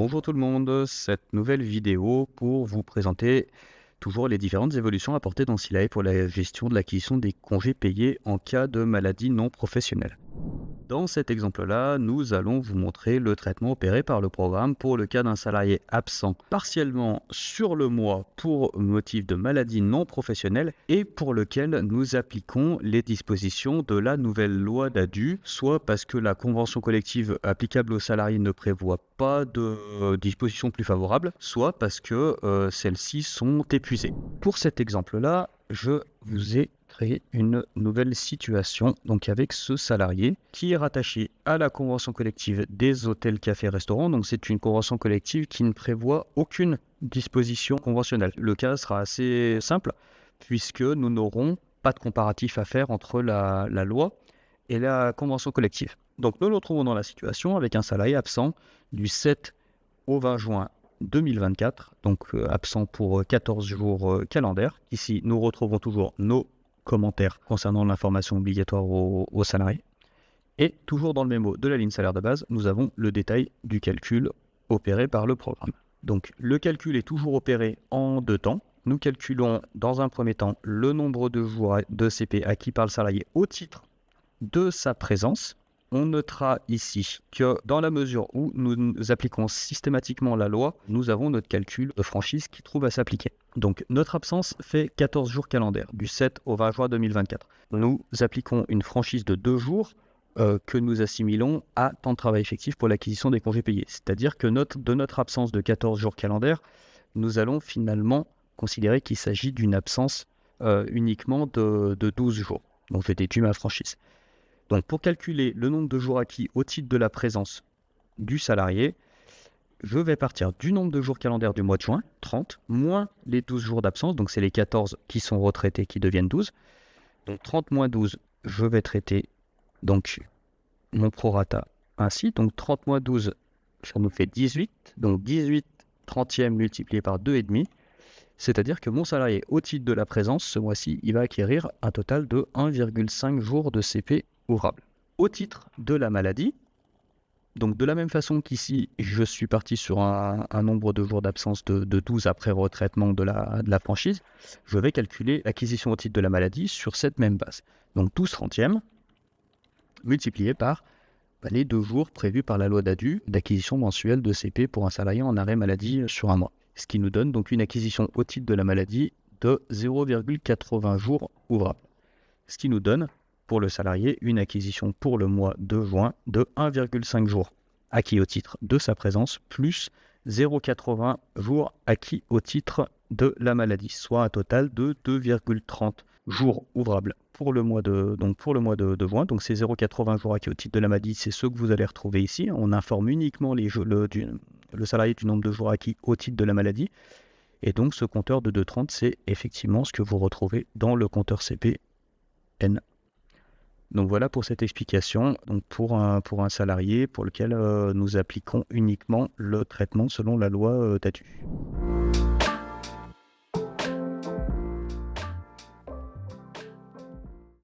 Bonjour tout le monde, cette nouvelle vidéo pour vous présenter toujours les différentes évolutions apportées dans Silae pour la gestion de l'acquisition des congés payés en cas de maladie non professionnelle. Dans cet exemple-là, nous allons vous montrer le traitement opéré par le programme pour le cas d'un salarié absent partiellement sur le mois pour motif de maladie non professionnelle et pour lequel nous appliquons les dispositions de la nouvelle loi d'ADU, soit parce que la convention collective applicable aux salariés ne prévoit pas de dispositions plus favorables, soit parce que celles-ci sont épuisées. Pour cet exemple-là, je vous ai créé une nouvelle situation donc avec ce salarié qui est rattaché à la convention collective des hôtels, cafés, restaurants. Donc c'est une convention collective qui ne prévoit aucune disposition conventionnelle. Le cas sera assez simple puisque nous n'aurons pas de comparatif à faire entre la loi et la convention collective. Donc nous nous retrouvons dans la situation avec un salarié absent du 7 au 20 juin 2024, donc absent pour 14 jours calendaires. Ici, nous retrouvons toujours nos commentaires concernant l'information obligatoire aux salariés. Et toujours dans le mémo de la ligne salaire de base, nous avons le détail du calcul opéré par le programme. Donc le calcul est toujours opéré en deux temps. Nous calculons dans un premier temps le nombre de jours de CP acquis par le salarié au titre de sa présence. On notera ici que dans la mesure où nous appliquons systématiquement la loi, nous avons notre calcul de franchise qui trouve à s'appliquer. Donc notre absence fait 14 jours calendaires, du 7 au 20 juin 2024. Nous appliquons une franchise de 2 jours que nous assimilons à temps de travail effectif pour l'acquisition des congés payés. C'est-à-dire que de notre absence de 14 jours calendaires, nous allons finalement considérer qu'il s'agit d'une absence uniquement de 12 jours. Donc je déduis ma franchise. Donc pour calculer le nombre de jours acquis au titre de la présence du salarié, je vais partir du nombre de jours calendaires du mois de juin, 30, moins les 12 jours d'absence, donc c'est les 14 qui sont retraités qui deviennent 12. Donc 30 moins 12, je vais traiter donc mon prorata ainsi. Donc 30 moins 12, ça nous fait 18. Donc 18 30e multiplié par 2,5. C'est-à-dire que mon salarié, au titre de la présence, ce mois-ci, il va acquérir un total de 1,5 jours de CP ouvrable. Au titre de la maladie, donc de la même façon qu'ici, je suis parti sur un nombre de jours d'absence de 12 après retraitement de la franchise, je vais calculer l'acquisition au titre de la maladie sur cette même base. Donc 12 30e multiplié par les 2 jours prévus par la loi d'ADU d'acquisition mensuelle de CP pour un salarié en arrêt maladie sur un mois. Ce qui nous donne donc une acquisition au titre de la maladie de 0,80 jours ouvrables. Ce qui nous donne pour le salarié une acquisition pour le mois de juin de 1,5 jours acquis au titre de sa présence plus 0,80 jours acquis au titre de la maladie, soit un total de 2,30 jours ouvrables pour le mois de juin. Donc ces 0,80 jours acquis au titre de la maladie, c'est ceux que vous allez retrouver ici. On informe uniquement le salarié du nombre de jours acquis au titre de la maladie. Et donc ce compteur de 2,30, c'est effectivement ce que vous retrouvez dans le compteur CPN. Donc voilà pour cette explication, donc pour un salarié pour lequel nous appliquons uniquement le traitement selon la loi d'ADU.